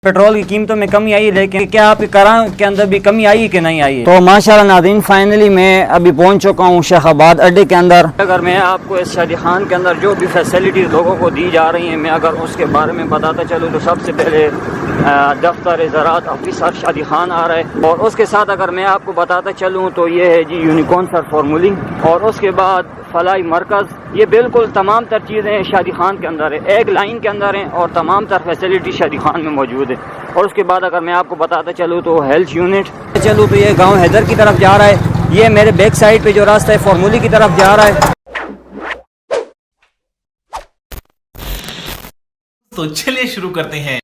Petrol की कीमतों में कमी आई है, लेकिन क्या आपके करां के अंदर भी कमी आई कि नहीं आई है? तो माशाल्लाह नाज़रीन, फाइनली मैं अभी पहुंच चुका हूं शेखाबाद अड्डे के अंदर। अगर मैं आपको इस शादी खान के अंदर जो भी फैसिलिटीज़ लोगों को दी जा रही हैं, मैं अगर उसके बारे में बताता चलूँ तो सबसे पहले दफ्तर ज़राअत ऑफिसर शादी खान आ रहा है, और उसके साथ अगर मैं आपको बताता चलूँ तो ये है जी यूनिकॉर्न सर फार्मूलिंग, और उसके बाद फलाई मरकज़। ये बिल्कुल तमाम तर चीज़ें शादी खान के अंदर है, एक लाइन के अंदर हैं और तमाम तर फैसिलिटी शादी खान में मौजूद है। और उसके बाद अगर मैं आपको बताता चलूँ तो हेल्थ यूनिट चलूँ तो ये गांव हैदर की तरफ जा रहा है। ये मेरे बैक साइड पे जो रास्ता है फार्मूली की तरफ जा रहा है। तो चलिए शुरू करते हैं।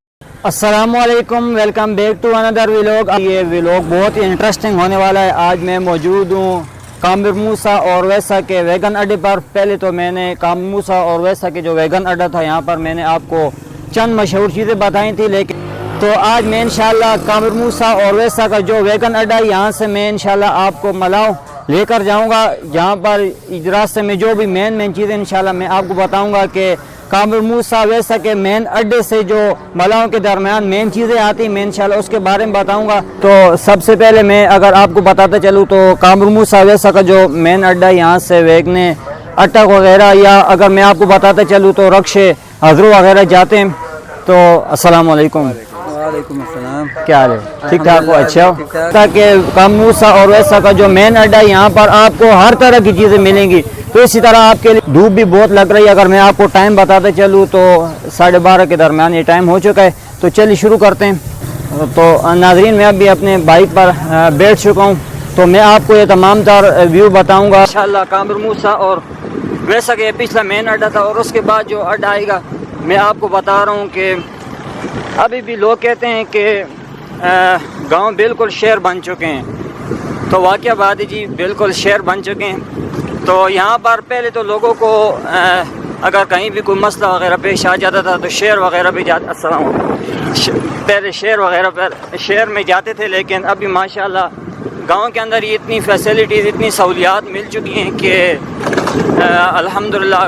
अस्सलामुअलैकुम, welcome back to another vlog. ये व्लॉग बहुत ही इंटरेस्टिंग होने वाला है। आज मैं मौजूद हूँ कामिर मूसा और वैसा के वैगन अड्डे पर। पहले तो मैंने कामिर मूसा और वैसा के जो वैगन अड्डा था यहाँ पर मैंने आपको चंद मशहूर चीज़ें बताई थी, लेकिन तो आज मैं इंशाल्लाह कामिर मूसा और वैसा का जो वैगन अड्डा है यहाँ से मैं इंशाल्लाह आपको मलाव लेकर जाऊँगा, जहाँ पर इस रास्ते में जो भी मेन चीज़ें इंशाल्लाह मैं आपको बताऊँगा कि कामिर मूसा वैसा के मेन अड्डे से जो मलाओं के दरमियान मेन चीज़ें आती मैं इंशाल्लाह उसके बारे में बताऊंगा। तो सबसे पहले मैं अगर आपको बताता चलूँ तो कामिर मूसा वैसा का जो मेन अड्डा यहाँ से वेगने अटक वगैरह, या अगर मैं आपको बताता चलूँ तो रक्शे हजरू वगैरह जाते हैं। तो अस्सलाम वालेकुम। वालेकुम अस्सलाम। क्या हाल है? ठीक ठाक हो? अच्छा। ताकि कामिर मूसा और वैसा का जो मेन अड्डा है यहाँ पर आपको हर तरह की चीज़ें मिलेंगी। तो इसी तरह आपके लिए धूप भी बहुत लग रही है। अगर मैं आपको टाइम बताते चलूँ तो 12:30 के दरमियान ये टाइम हो चुका है। तो चलिए शुरू करते हैं। तो नाजरीन, मैं अभी अपने बाइक पर बैठ चुका हूँ, तो मैं आपको ये तमाम तर व्यू बताऊँगा इंशाल्लाह। कामिर मूसा और वैसा के पिछला मेन अड्डा था, और उसके बाद जो अड्डा आएगा मैं आपको बता रहा हूँ कि अभी भी लोग कहते हैं कि गाँव बिल्कुल शहर बन चुके हैं। तो वाक़या बात है जी, बिल्कुल शहर बन चुके हैं। तो यहाँ पर पहले तो लोगों को अगर कहीं भी कोई मसला वगैरह पेश आ जाता था तो शहर वगैरह भी पहले शहर में जाते थे, लेकिन अभी माशाल्लाह गांव के अंदर ये इतनी फैसिलिटीज़, इतनी सहूलियात मिल चुकी हैं कि अल्हम्दुलिल्लाह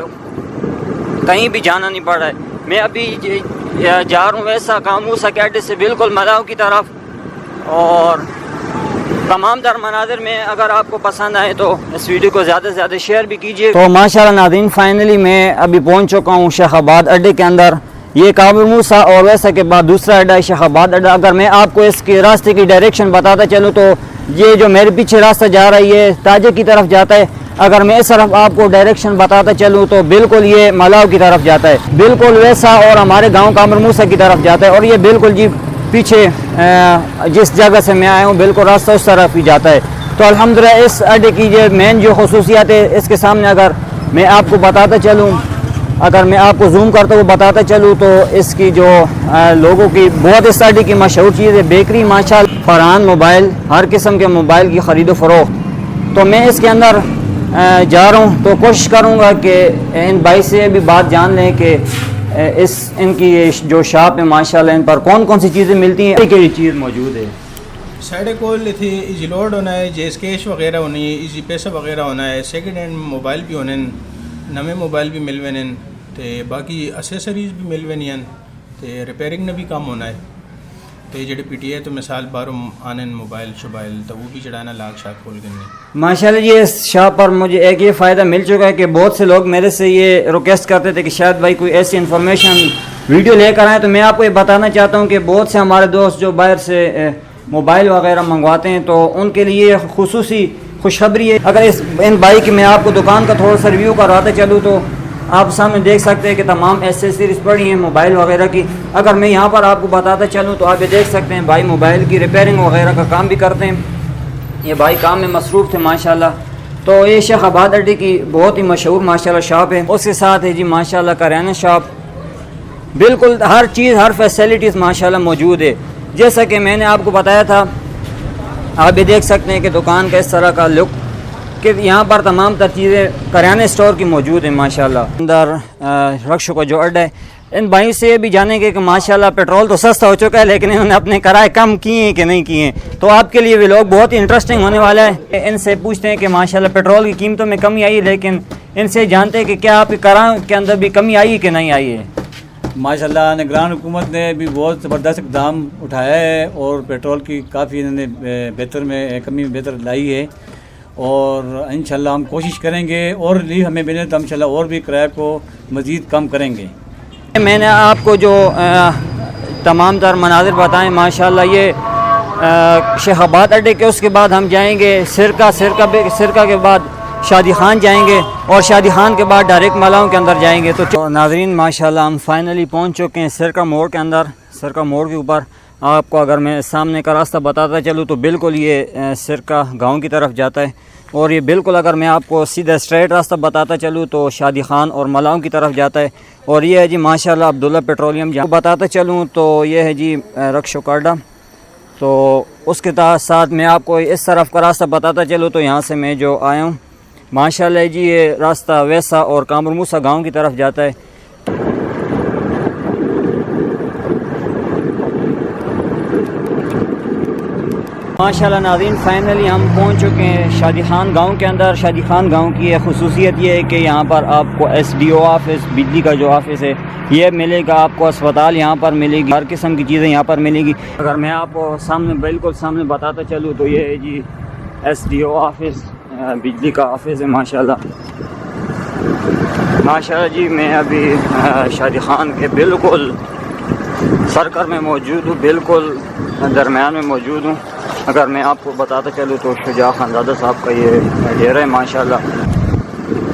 कहीं भी जाना नहीं पड़ रहा है। मैं अभी जा रहा हूँ वैसा कामिर मूसा के अड्डे से बिल्कुल मलाव की तरफ, और तमाम तर मनाजिर में अगर आपको पसंद आए तो इस वीडियो को ज़्यादा से ज़्यादा शेयर भी कीजिए। तो माशाल्लाह नाज़रीन, फाइनली मैं अभी पहुंच चुका हूं शेखाबाद अड्डे के अंदर। ये कामिर मूसा और वैसा के बाद दूसरा अड्डा है शेखाबाद अड्डा। अगर मैं आपको इसके रास्ते की डायरेक्शन बताता चलूँ तो ये जो मेरे पीछे रास्ता जा रहा है ये ताजे की तरफ जाता है। अगर मैं इस तरफ आपको डायरेक्शन बताता चलूँ तो बिल्कुल ये मलाव की तरफ जाता है, बिल्कुल वैसा और हमारे गाँव कामिर मूसा की तरफ जाता है। और ये बिल्कुल जी पीछे जिस जगह से मैं आया हूँ बिल्कुल रास्ता उस तरफ ही जाता है। तो अल्हम्दुलिल्लाह इस अड्डे की जो मेन जो खसूसियात है इसके सामने अगर मैं आपको बताता चलूँ, अगर मैं आपको जूम करता हुआ बताता चलूँ तो इसकी जो लोगों की बहुत इस अड्डे की मशहूर चीज़ है बेकरी माशाल्लाह, फरहान मोबाइल, हर किस्म के मोबाइल की ख़रीदो फरोख्त। तो मैं इसके अंदर जा रहा हूँ, तो कोशिश करूँगा कि इन भाई से भी बात जान लें कि इनकी ये जो शॉप है माशाल्लाह इन पर कौन कौन सी चीज़ें मिलती हैं, क्या चीज़ मौजूद है। साढ़े कोल थी इजी लोड होना है, जेस कैश वगैरह होनी है, इजी पैसा वगैरह होना है, सेकंड हैंड मोबाइल भी होने, नवे मोबाइल भी मिलवे ते बाकी एसेसरीज भी मिलवे ते रिपेयरिंग ने भी काम होना है। तो ये जेडे पीटीए तो मिसाल बारो आने मोबाइल शोबाइल तो वो भी चढ़ाना लाख शाख खोल करने। माशाल्लाह ये शॉप पर मुझे एक ये फ़ायदा मिल चुका है कि बहुत से लोग मेरे से ये रिक्वेस्ट करते थे कि शायद भाई कोई ऐसी इन्फॉर्मेशन वीडियो लेकर आए। तो मैं आपको ये बताना चाहता हूँ कि बहुत से हमारे दोस्त जो बाहर से मोबाइल वगैरह मंगवाते हैं तो उनके लिए खुसूसी खुशखबरी है। अगर इन भाई की मैं आपको दुकान का थोड़ा सा रिव्यू करवाते चलूँ तो आप सामने देख सकते हैं कि तमाम एसेसरीज पड़ी हैं मोबाइल वगैरह की। अगर मैं यहाँ पर आपको बताता चलूँ तो आप ये देख सकते हैं भाई मोबाइल की रिपेयरिंग वगैरह का काम भी करते हैं। ये भाई काम में मसरूफ़ थे माशाल्लाह। तो ये शेखाबाद अड्डे की बहुत ही मशहूर माशाल्लाह शॉप है। उसके साथ है जी माशाल्लाह करियाना शॉप, बिल्कुल हर चीज़ हर फैसिलिटीज़ माशाल्लाह मौजूद है। जैसा कि मैंने आपको बताया था, आप ये देख सकते हैं कि दुकान का इस तरह का लुक कि यहाँ पर तमाम तर चीज़ें करियाने स्टोर की मौजूद है माशाल्लाह। अंदर रक्शों का जो अड्डा है, इन भाई से भी जानेंगे कि माशाल्लाह पेट्रोल तो सस्ता हो चुका है लेकिन इन्होंने अपने किराए कम किए हैं कि नहीं किए हैं। तो आपके लिए व्लॉग बहुत ही इंटरेस्टिंग होने वाला है। इनसे पूछते हैं कि माशाल्लाह पेट्रोल की कीमतों में कमी आई है, लेकिन इनसे जानते हैं कि क्या आपके किराए के अंदर भी कमी आई है कि नहीं आई है। ماشاءاللہ نگران حکومت نے بھی بہت زبردست اقدام اٹھایا ہے اور پیٹرول کی کافی انہوں نے کمی بہتر لائی ہے، اور انشاءاللہ ہم کوشش کریں گے اور ریلیف ہمیں ملے تو انشاءاللہ اور بھی کرایہ کو مزید کم کریں گے۔ میں نے آپ کو جو تمام تر مناظر بتائیں ماشاءاللہ، یہ شیخ آباد اڈے کے اس کے بعد ہم جائیں گے سرکہ کے بعد شادی خان جائیں گے، اور شادی خان کے بعد ڈائریکٹ ملاؤں کے اندر جائیں گے۔ تو ناظرین ماشاءاللہ ہم فائنلی پہنچ چکے ہیں سرکہ موڑ کے اندر۔ سرکہ موڑ کے اوپر آپ کو اگر میں سامنے کا راستہ بتاتا چلوں تو بالکل یہ سرکہ گاؤں کی طرف جاتا ہے، اور یہ بالکل اگر میں آپ کو سیدھا اسٹریٹ راستہ بتاتا چلوں تو شادی خان اور ملاؤں کی طرف جاتا ہے۔ اور یہ ہے جی ماشاءاللہ عبداللہ پیٹرولیم جہاں بتاتا چلوں تو یہ ہے جی رکشو کاڈا۔ تو اس کے ساتھ میں آپ کو اس طرف کا راستہ بتاتا چلوں تو یہاں سے میں جو آیا ہوں ماشاءاللہ جی یہ راستہ ویسا اور کامر موسیٰ گاؤں کی طرف جاتا ہے۔ ماشاءاللہ ناظرین فائنلی ہم پہنچ چکے ہیں شادی خان گاؤں کے اندر۔ شادی خان گاؤں کی خصوصیت یہ ہے کہ یہاں پر آپ کو SDO آفس، بجلی کا جو آفس ہے یہ ملے گا، آپ کو اسپتال یہاں پر ملے گی، ہر قسم کی چیزیں یہاں پر ملے گی۔ اگر میں آپ کو بالکل سامنے بتاتا چلوں تو یہ ہے جی SDO آفس، بجلی کا آفس ہے ماشاءاللہ۔ ماشاءاللہ جی میں ابھی شادی خان کے بالکل سرکر میں موجود ہوں، بالکل درمیان میں موجود ہوں۔ اگر میں آپ کو بتاتا چلوں تو شجاع خان زادہ صاحب کا یہ ڈیرہ ہے ماشاءاللہ۔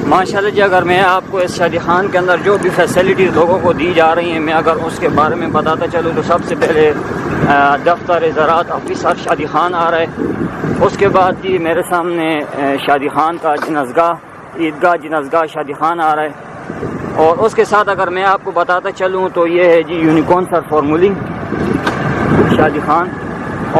ماشاءاللہ جی اگر میں آپ کو اس شادی خان کے اندر جو بھی فیسلٹیز لوگوں کو دی جا رہی ہیں میں اگر اس کے بارے میں بتاتا چلوں تو سب سے پہلے دفتر زراعت آفیسر شادی خان آ رہا ہے، اس کے بعد جی میرے سامنے شادی خان کا عیدگاہ جنازگاہ شادی خان آ رہا ہے، اور اس کے ساتھ اگر میں آپ کو بتاتا چلوں تو یہ ہے جی یونیکون سر فارمولی شادی خان،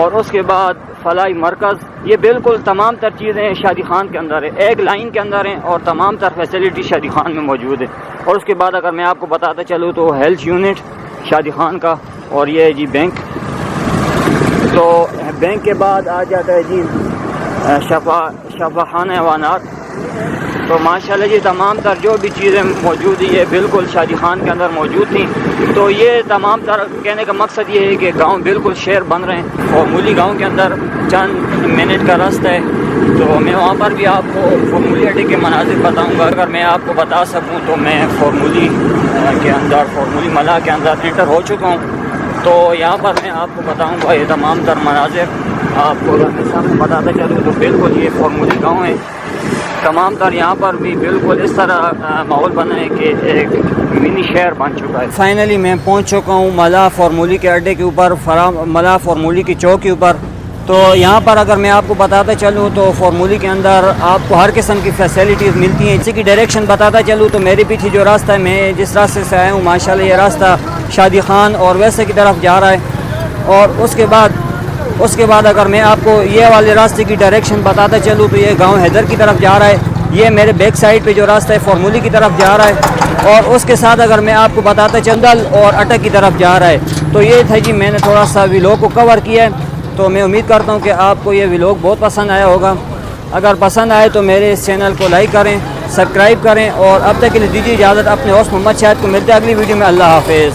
اور اس کے بعد فلاحی مرکز۔ یہ بالکل تمام تر چیزیں شادی خان کے اندر ہے، ایک لائن کے اندر ہیں، اور تمام تر فیسلٹی شادی خان میں موجود ہے۔ اور اس کے بعد اگر میں آپ کو بتاتا چلوں تو ہیلتھ یونٹ شادی خان کا، اور یہ ہے جی بینک۔ تو بینک کے بعد آ جاتا ہے جی شفا خانہ حیوانات۔ تو ماشاءاللہ جی تمام تر جو بھی چیزیں موجود ہیں یہ بالکل شادی خان کے اندر موجود تھیں۔ تو یہ تمام تر کہنے کا مقصد یہ ہے کہ گاؤں بالکل شہر بن رہے ہیں، فارمولی گاؤں کے اندر چند منٹ کا راستہ ہے۔ تو میں وہاں پر بھی آپ کو فارمولی اڈے کے مناظر بتاؤں گا۔ اگر میں آپ کو بتا سکوں تو میں فارمولی کے اندر، فارمولی ملا کے اندر انٹر ہو چکا ہوں۔ تو یہاں پر میں آپ کو بتاؤں گا یہ تمام تر مناظر آپ کو اگر میں سامنے بتاتا چلوں تو بالکل یہ فارمولی گاؤں ہے۔ تمام تر یہاں پر بھی بالکل اس طرح ماحول بنا ہے کہ ایک منی شہر بن چکا ہے۔ فائنلی میں پہنچ چکا ہوں ملا فارمولی کے اڈے کے اوپر، ملا فارمولی کی چوک کے اوپر۔ تو یہاں پر اگر میں آپ کو بتاتا چلوں تو فارمولی کے اندر آپ کو ہر قسم کی فیسلٹیز ملتی ہیں۔ اسی کی ڈائریکشن بتاتا چلوں تو میرے پیچھے جو راستہ ہے، میں جس راستے سے آیا ہوں ماشاءاللہ یہ راستہ شادی خان اور ویسے کی طرف جا رہا ہے۔ اور اس کے بعد اگر میں آپ کو یہ والے راستے کی ڈائریکشن بتاتا چلوں تو یہ گاؤں حیدر کی طرف جا رہا ہے۔ یہ میرے بیک سائڈ پہ جو راستہ ہے فارمولی کی طرف جا رہا ہے، اور اس کے ساتھ اگر میں آپ کو بتاتا چندل اور اٹک کی طرف جا رہا ہے۔ تو یہ تھا جی میں نے تھوڑا سا ویلوگ کو کور کیا ہے۔ تو میں امید کرتا ہوں کہ آپ کو یہ ویلوگ بہت پسند آیا ہوگا۔ اگر پسند آئے تو میرے اس چینل کو لائک کریں، سبسکرائب کریں، اور اب تک کے لیے دیجیے اجازت۔ اپنے ہوسٹ محمد شاہد کو ملتے ہیں اگلی ویڈیو میں۔ اللہ حافظ۔